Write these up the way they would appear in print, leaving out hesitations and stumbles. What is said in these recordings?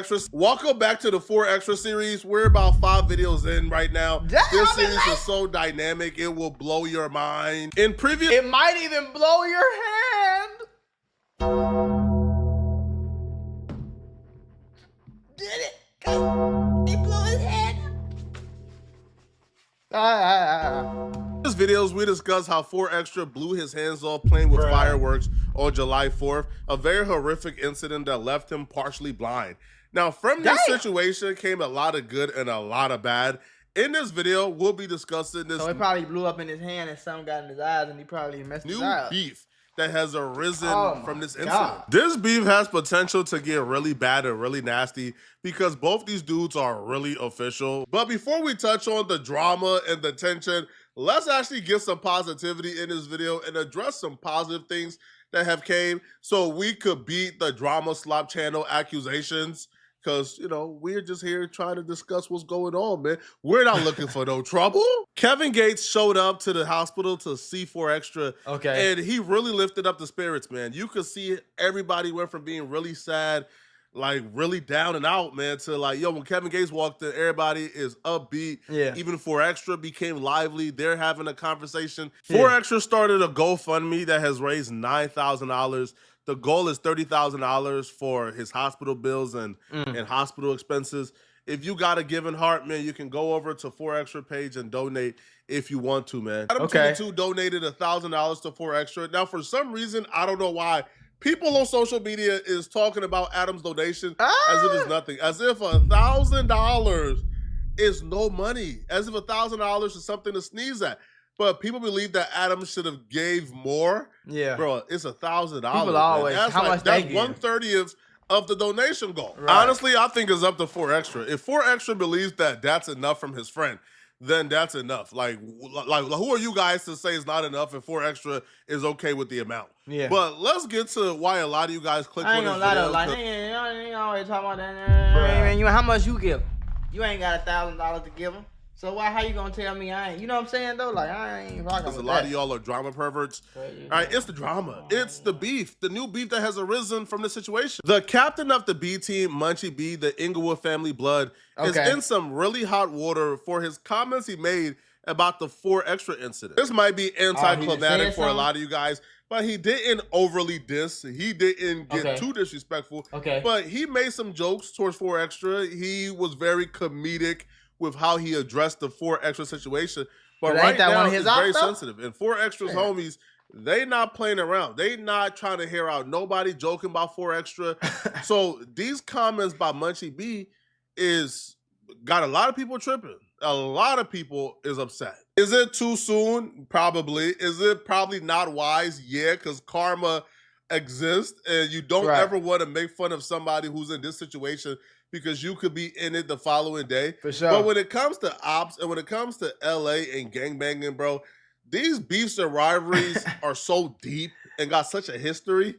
4Xtra. Welcome back to the 4Xtra series. We're about 5 videos in right now. This series is so dynamic, it will blow your mind. In previous, it might even blow your hand. Did it? It blew his head. In these videos, we discuss how 4Xtra blew his hands off playing with fireworks on July 4th, a very horrific incident that left him partially blind. Now, from this situation came a lot of good and a lot of bad. In this video, we'll be discussing this. So it probably blew up in his hand and something got in his eyes and he probably messed his eye up. New beef that has arisen from this incident. God. This beef has potential to get really bad and really nasty because both these dudes are really official. But before we touch on the drama and the tension, let's actually get some positivity in this video and address some positive things that have came so we could beat the drama slop channel accusations. Because, you know, we're just here trying to discuss what's going on, man. We're not looking for no trouble. Kevin Gates showed up to the hospital to see 4Xtra. Okay. And he really lifted up the spirits, man. You could see everybody went from being really sad, like really down and out, man, to like, yo, when Kevin Gates walked in, everybody is upbeat. Yeah. Even 4Xtra became lively. They're having a conversation. 4Xtra started a GoFundMe that has raised $9,000. The goal is $30,000 for his hospital bills and hospital expenses. If you got a giving heart, man, you can go over to 4Xtra page and donate if you want to, man. Adam22 donated $1,000 to 4Xtra. Now, for some reason, I don't know why, people on social media is talking about Adam's donation as if it's nothing, as if $1,000 is no money, as if $1,000 is something to sneeze at. But people believe that Adam should have gave more. Yeah, bro, it's $1,000. People always, that's how much they that's give? 1/30 of the donation goal. Right. Honestly, I think it's up to 4Xtra. If 4Xtra believes that that's enough from his friend, then that's enough. Like who are you guys to say it's not enough if 4Xtra is okay with the amount? Yeah. But let's get to why a lot of you guys click I on ain't this gonna lie video. though, like, you always talking about that. Man, you, how much you give? You ain't got $1,000 to give him. So how you gonna tell me I ain't? You know what I'm saying though? Like I ain't rocking with a lot of y'all are drama perverts. All right, it's the drama. It's the beef. The new beef that has arisen from the situation. The captain of the B team, Munchie B, the Inglewood family blood, is in some really hot water for his comments he made about the 4Xtra incident. This might be anticlimactic for a lot of you guys, but he didn't overly diss. He didn't get too disrespectful. But he made some jokes towards 4Xtra. He was very comedic with how he addressed the 4Xtra situation. But right now, it's very sensitive. And 4Xtra's homies, they not playing around. They not trying to hear out nobody joking about 4Xtra. So these comments by Munchie B is got a lot of people tripping. A lot of people is upset. Is it too soon? Probably. Is it probably not wise? Yeah, because karma exists and you don't ever want to make fun of somebody who's in this situation because you could be in it the following day. For sure. But when it comes to ops and when it comes to LA and gangbanging, bro, these beefs and rivalries are so deep and got such a history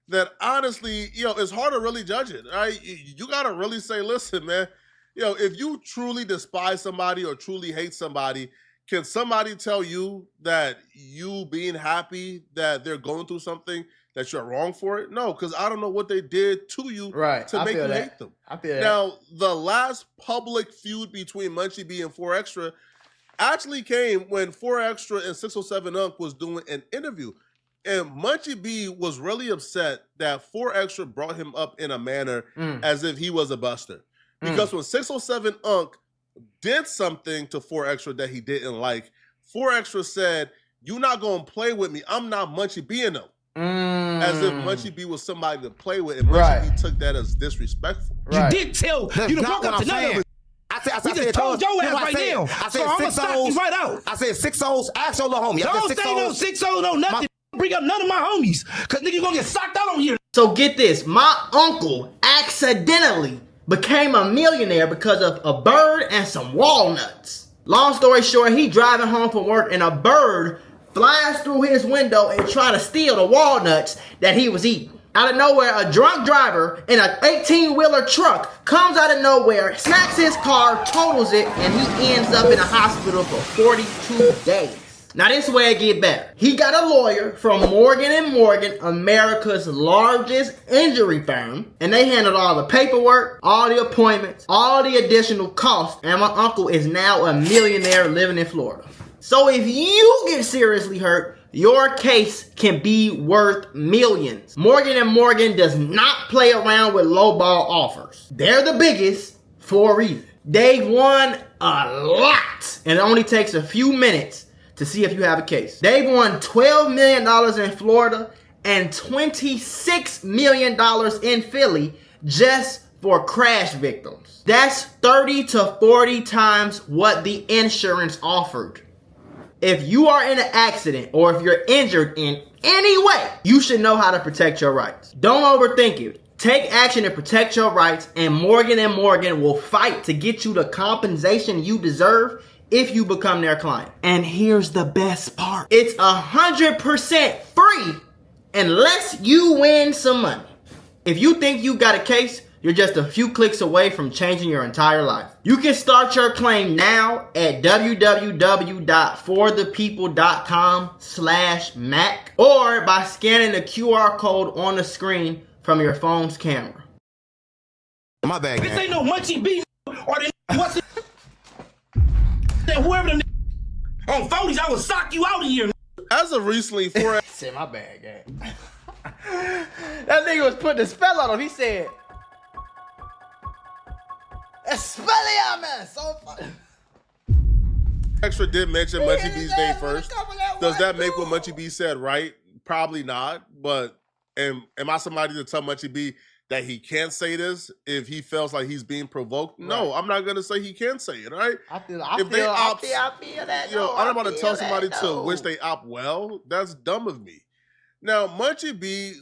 that honestly, it's hard to really judge it, right? You got to really say, listen, man, if you truly despise somebody or truly hate somebody, can somebody tell you that you being happy that they're going through something that you're wrong for it? No, because I don't know what they did to you to make you hate them. I feel that. Now, the last public feud between Munchie B and 4Xtra actually came when 4Xtra and 607 Unc was doing an interview. And Munchie B was really upset that 4Xtra brought him up in a manner as if he was a buster. Because when 607 Unc did something to 4Xtra that he didn't like, 4Xtra said, "You not going to play with me. I'm not Munchie B in them." As if Munchie B was somebody to play with, and Munchie B took that as disrespectful. You did tell you to walk up to none of us. I just told your ass right now. I said I'm gonna stop you right out. I said 6 O's. Ask your little homie. Don't say no 6 O's, no nothing. Bring up none of my homies, cause nigga you gonna get socked out on here. So get this, my uncle accidentally became a millionaire because of a bird and some walnuts. Long story short, he driving home from work and a bird flies through his window and try to steal the walnuts that he was eating. Out of nowhere, a drunk driver in an 18-wheeler truck comes out of nowhere, smacks his car, totals it, and he ends up in a hospital for 42 days. Now this is where it get better. He got a lawyer from Morgan & Morgan, America's largest injury firm, and they handled all the paperwork, all the appointments, all the additional costs, and my uncle is now a millionaire living in Florida. So if you get seriously hurt, your case can be worth millions. Morgan & Morgan does not play around with lowball offers. They're the biggest for a reason. They've won a lot, and it only takes a few minutes to see if you have a case. They've won $12 million in Florida and $26 million in Philly just for crash victims. That's 30 to 40 times what the insurance offered. If you are in an accident or if you're injured in any way, you should know how to protect your rights. Don't overthink it. Take action to protect your rights, and Morgan & Morgan will fight to get you the compensation you deserve if you become their client. And here's the best part. It's 100% free unless you win some money. If you think you got a case, you're just a few clicks away from changing your entire life. You can start your claim now at www.forthepeople.com/Mac or by scanning the QR code on the screen from your phone's camera. My bad, This gang. ain't no Munchie B or the what's it? Whoever them on phonies, I will sock you out of here. As of recently, 4X Said my bad, gang. That nigga was putting a spell on him. He said, Expelliarmus! So funny. Extra did mention Munchie B's name first. Does that make what Munchie B said right? Probably not. But am I somebody to tell Munchie B that he can't say this if he feels like he's being provoked? No, I'm not gonna say he can't say it. Right? I feel I that. I'm about to tell somebody to wish they opt well. That's dumb of me. Now, Munchie B,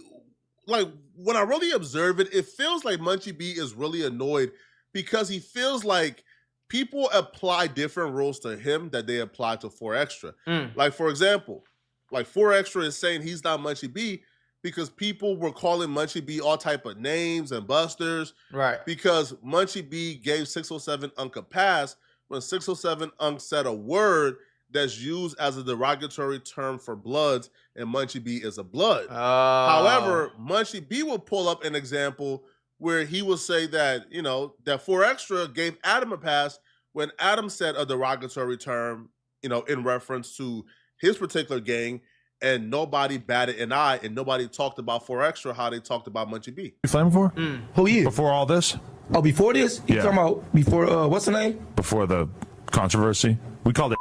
like when I really observe it, it feels like Munchie B is really annoyed because he feels like people apply different rules to him that they apply to 4Xtra. Like, for example, like 4Xtra is saying he's not Munchie B because people were calling Munchie B all type of names and busters. Right. Because Munchie B gave 607 Unc a pass when 607 Unc said a word that's used as a derogatory term for bloods, and Munchie B is a blood. However, Munchie B will pull up an example where he will say that, you know, that 4Xtra gave Adam a pass when Adam said a derogatory term, you know, in reference to his particular gang, and nobody batted an eye, and nobody talked about 4Xtra how they talked about Munchie B. You flame before? Who you? Before all this? Oh, before this? You Yeah. talking about before, what's the name? Before the controversy? We called it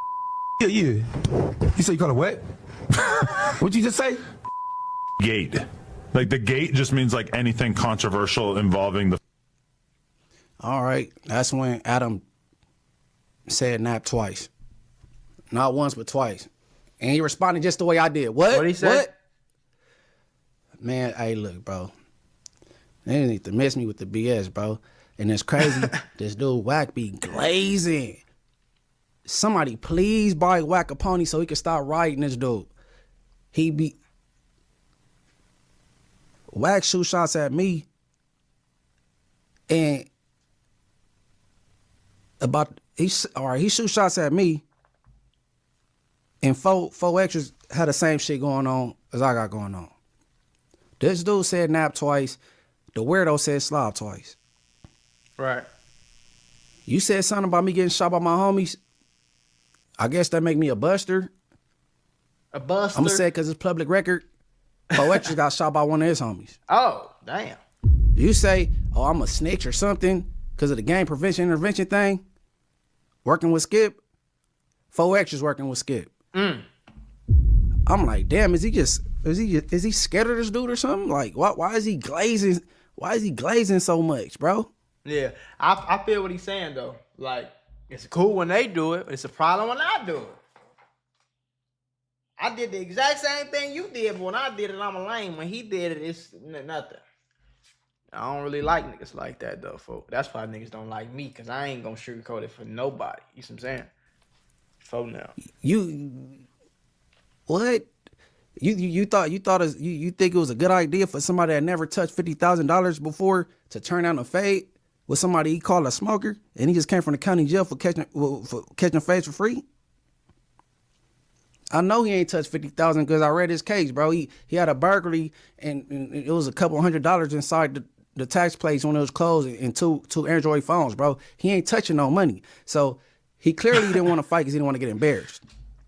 Yeah. You say you call it what? What'd you just say? gate. Like the gate just means like anything controversial involving the All right, that's when Adam said nap twice. Not once, but twice. And he responded just the way I did. What? What'd he say? What? Man, hey, look, bro. They need to miss me with the BS, bro. And it's crazy. This dude Wack be glazing. Somebody please buy Wack a pony so he can stop riding this dude. He be Wack shoot shots at me. And he shoot shots at me. And 4Xtras had the same shit going on as I got going on. This dude said nap twice. The weirdo said slob twice. Right. You said something about me getting shot by my homies. I guess that make me a buster. A buster? I'm going to say it because it's public record. 4Xtras got shot by one of his homies. Oh, damn. You say, oh, I'm a snitch or something because of the gang prevention intervention thing. Working with Skip. 4Xtras working with Skip. I'm like, damn, is he scared of this dude or something? Like, why is he glazing? Why is he glazing so much, bro? Yeah, I feel what he's saying though. Like, it's cool when they do it, but it's a problem when I do it. I did the exact same thing you did, but when I did it, I'm a lame. When he did it, it's nothing. I don't really like niggas like that though, folks. That's why niggas don't like me, cause I ain't gonna sugarcoat it for nobody. You see what I'm saying? For now. What? You think it was a good idea for somebody that never touched $50,000 before to turn down a fade with somebody he called a smoker, and he just came from the county jail for catching fades for free? I know he ain't touched 50,000 because I read his case, bro. He had a burglary and it was a couple $100 inside the tax place when it was closed and two Android phones, bro. He ain't touching no money. So he clearly didn't want to fight because he didn't want to get embarrassed.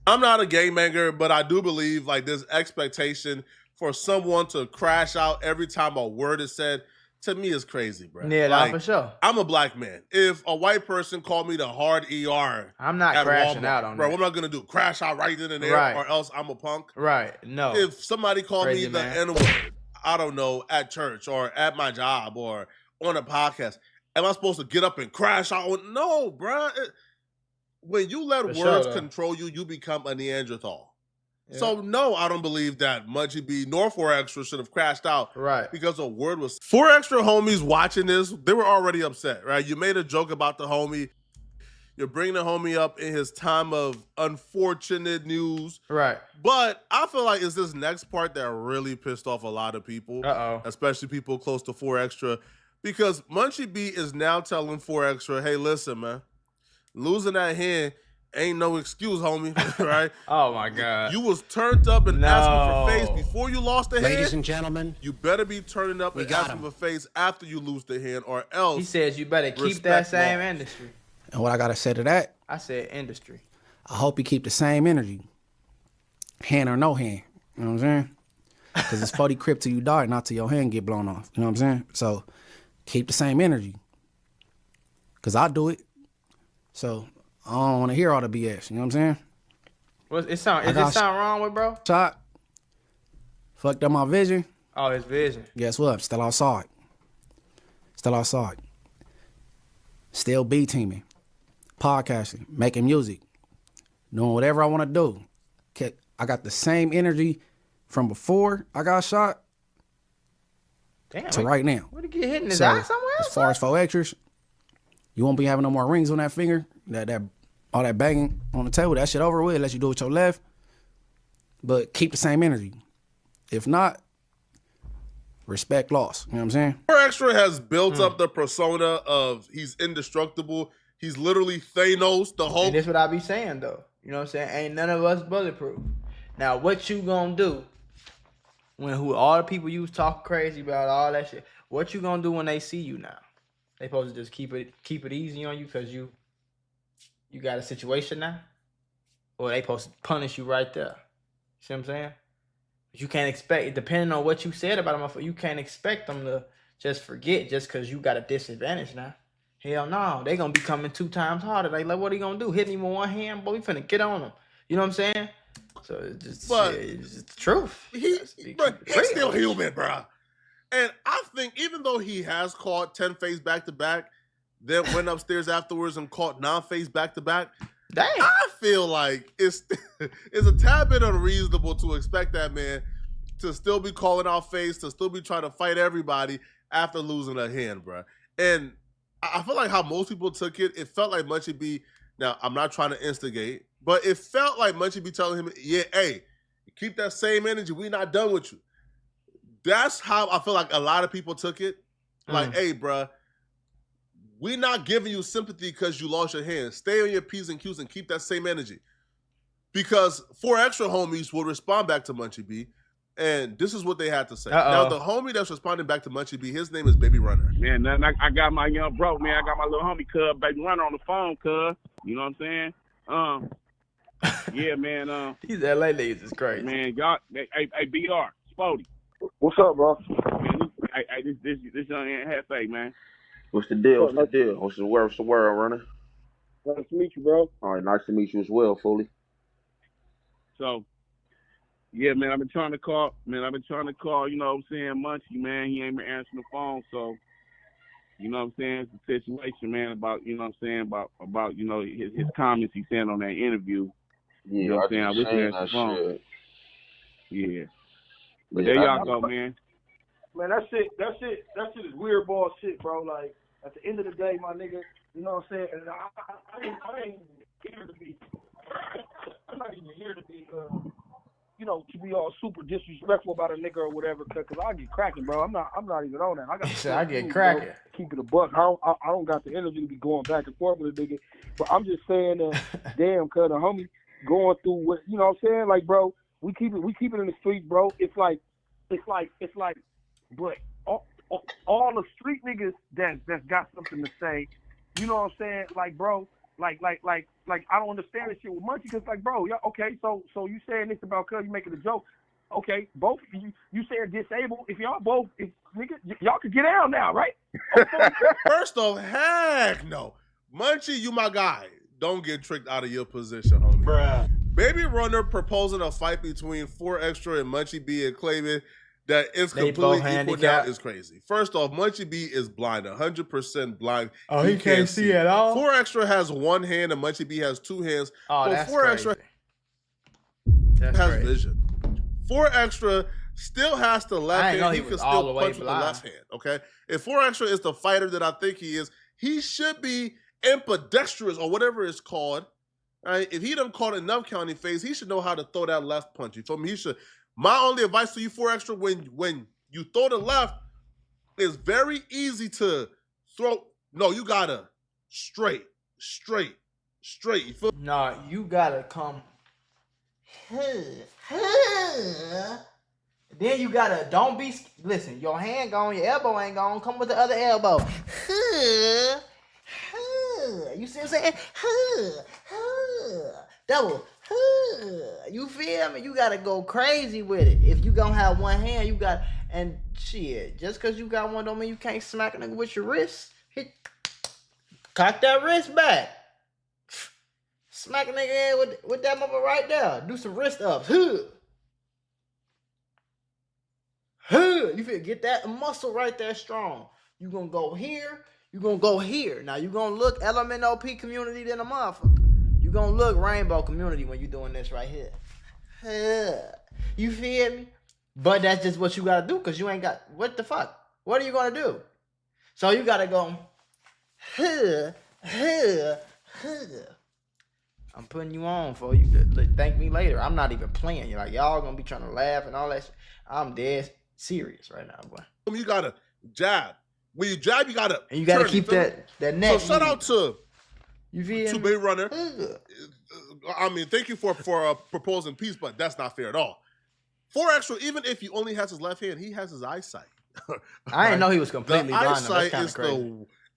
I'm not a gangbanger, but I do believe like this expectation for someone to crash out every time a word is said, to me is crazy, bro. Yeah, like, for sure. I'm a black man. If a white person called me the hard ER, I'm not crashing Walmart, out on bro, that. what am I gonna do? Crash out right then and there, Right. or else I'm a punk? Right. No. If somebody called Crazy, me the man. N-word, I don't know, at church or at my job or on a podcast, am I supposed to get up and crash out? No, bro. When you let words control you, you become a Neanderthal. Yeah. So, no, I don't believe that Munchie B nor 4Xtra should have crashed out because a word was... 4Xtra homies watching this, they were already upset, right? You made a joke about the homie. You're bringing the homie up in his time of unfortunate news. Right. But I feel like it's this next part that really pissed off a lot of people, especially people close to 4Xtra, because Munchie B is now telling 4Xtra, hey, listen, man, losing that hand ain't no excuse, homie, right? Oh, my God. You was turned up and asking for face before you lost the hand. Ladies and gentlemen. You better be turning up and asking for face after you lose the hand, or else... He says you better keep that same industry. And what I got to say to that? I said industry. I hope you keep the same energy. Hand or no hand. You know what I'm saying? Because it's 40 crip till you die, not till your hand get blown off. You know what I'm saying? So keep the same energy. Because I do it. So... I don't want to hear all the BS. You know what I'm saying? Is there something wrong with bro? Shot. Fucked up my vision. Oh, his vision. Guess what? Still outside. Still outside. Still B-teaming. Podcasting. Making music. Doing whatever I want to do. I got the same energy from before I got shot to right now. What did he get hit in his eye somewhere? As far as 4Xers, you won't be having no more rings on that finger. That all that banging on the table, that shit over with, unless you do it with your left. But keep the same energy. If not, respect loss. You know what I'm saying? 4Xtra has built up the persona of he's indestructible. He's literally Thanos, the Hulk. And that's what I be saying, though. You know what I'm saying? Ain't none of us bulletproof. Now, what you gonna do when all the people you was talking crazy about, all that shit, what you gonna do when they see you now? They supposed to just keep it easy on you because you got a situation now? Or they supposed to punish you right there? You see what I'm saying? You can't expect, depending on what you said about them, you can't expect them to just forget just because you got a disadvantage now. Hell no. They going to be coming 2 times harder. Like, what are you going to do? Hit me with one hand? Boy, we finna get on them. You know what I'm saying? So it's just, it's just the truth. He's still human, bro. And I think even though he has caught 10 face back-to-back, then went upstairs afterwards and caught 9 face back-to-back. Dang. I feel like it's a tad bit unreasonable to expect that man to still be calling out face, to still be trying to fight everybody after losing a hand, bro. And I feel like how most people took it, it felt like Munchie B, now I'm not trying to instigate, but it felt like Munchie B telling him, yeah, hey, keep that same energy. We not done with you. That's how I feel like a lot of people took it. Like, hey, bro, we not giving you sympathy because you lost your hand. Stay on your P's and Q's and keep that same energy. Because 4Xtra homies will respond back to Munchie B, and this is what they had to say. Now, the homie that's responding back to Munchie B, his name is Baby Runner. Man, I got my young bro, man. I got my little homie, cuz, Baby Runner on the phone, cuz. You know what I'm saying? Yeah, man. These LA niggas is crazy. Man, y'all, hey, BR, Spody. What's up, bro? Man, this young Hefe, man. What's the deal? What's the word, Runner? Nice to meet you, bro. All right, nice to meet you as well, Foley. So, yeah, man, I've been trying to call, you know what I'm saying, Munchie, man. He ain't been answering the phone, so, you know what I'm saying, it's a situation, man, about, you know what I'm saying, about you know, his comments he said on that interview. Yeah, you know what I'm saying? I wish he answered the phone. Shit. Yeah. But there y'all go, man. Man, that shit is weird ball shit, bro. Like, at the end of the day, my nigga, you know what I'm saying? And I ain't here to be, I'm not even here to be, you know, to be all super disrespectful about a nigga or whatever, cause I get cracking, bro. I'm not even on that. I get cracking. Bro. Keep it a buck. I don't got the energy to be going back and forth with a nigga. But I'm just saying that, damn, cuz the homie, going through what, you know what I'm saying? Like, bro, we keep it in the streets, bro. It's like, but all the street niggas that's got something to say, you know what I'm saying? Like, bro, like I don't understand this shit with Munchie, because, like, bro, yeah, okay, so you saying this about cuz you making a joke. Okay, both of you said disabled. If y'all both, y'all could get down now, right? First off, heck no. Munchie, you my guy. Don't get tricked out of your position, homie. Bruh. Baby Runner proposing a fight between 4Xrtra and Munchie B and claiming that it's completely equal now is crazy. First off, Munchie B is blind, 100% blind. Oh, he can't see at all? 4Xrtra has one hand and Munchie B has two hands. Oh, that's 4Xrtra has vision. 4Xrtra still has the left hand. He can still punch with the left hand, okay? If 4Xrtra is the fighter that I think he is, he should be ambidextrous or whatever it's called. Right? If he done caught enough counting phase, he should know how to throw that left punch. You feel me? He should. My only advice to you, 4Xrtra, when you throw the left, it's very easy to throw. No, you gotta straight. You feel? Nah, you gotta come. Then you gotta, don't be, listen, your hand gone, your elbow ain't gone, come with the other elbow. You see what I'm saying? Double. You feel me? You gotta go crazy with it. If you gonna have one hand, you got, and shit, just cause you got one don't mean you can't smack a nigga with your wrist. Cock that wrist back. Smack a nigga in with that mother right there. Do some wrist ups. You feel, get that muscle right there strong. You gonna go here. You gonna go here. Now you gonna look LMNOP community than a motherfucker. You gonna look rainbow community when you doing this right here. You feel me? But that's just what you gotta do, because you ain't got, what the fuck? What are you gonna do? So you gotta go, I'm putting you on for you to thank me later. I'm not even playing. You're like, y'all gonna be trying to laugh and all that shit. I'm dead serious right now, boy. You gotta jab. When you jab, you gotta. And you gotta keep that neck. So shout out to Baby Runner. I mean, thank you for proposing peace, but that's not fair at all. 4Xrtra, even if he only has his left hand, he has his eyesight. I didn't know he was completely blind. Eyesight That's kind of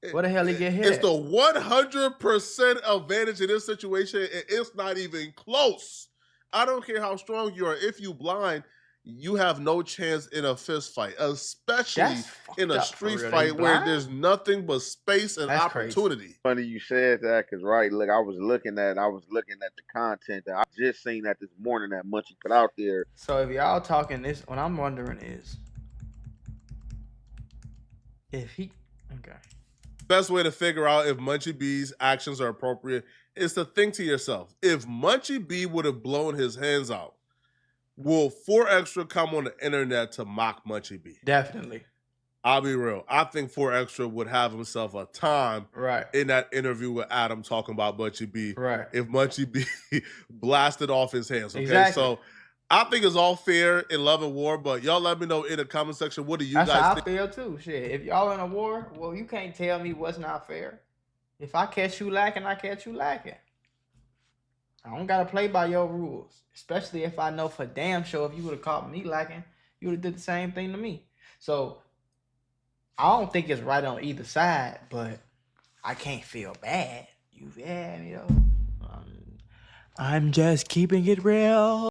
crazy. What the hell he get hit? It's the 100% advantage in this situation, and it's not even close. I don't care how strong you are. If you blind, you have no chance in a fist fight, especially in a street fight where there's nothing but space and opportunity. Crazy. Funny you said that, because look, I was looking at the content that I just seen that this morning that Munchie put out there. So if y'all talking this, what I'm wondering is, if he, okay. Best way to figure out if Munchie B's actions are appropriate is to think to yourself, if Munchie B would have blown his hands out, will 4Xrtra come on the internet to mock Munchie B? Definitely. I'll be real. I think 4Xrtra would have himself a time in that interview with Adam talking about Munchie B. Right. If Munchie B blasted off his hands. Okay. Exactly. So I think it's all fair in love and war, but y'all let me know in the comment section, what do you guys think? That's how I feel too. Shit. If y'all in a war, well, you can't tell me what's not fair. If I catch you lacking, I catch you lacking. I don't gotta play by your rules. Especially if I know for damn sure if you would have caught me lacking, you would have did the same thing to me. So I don't think it's right on either side, but I can't feel bad. You feel me though? I'm just keeping it real.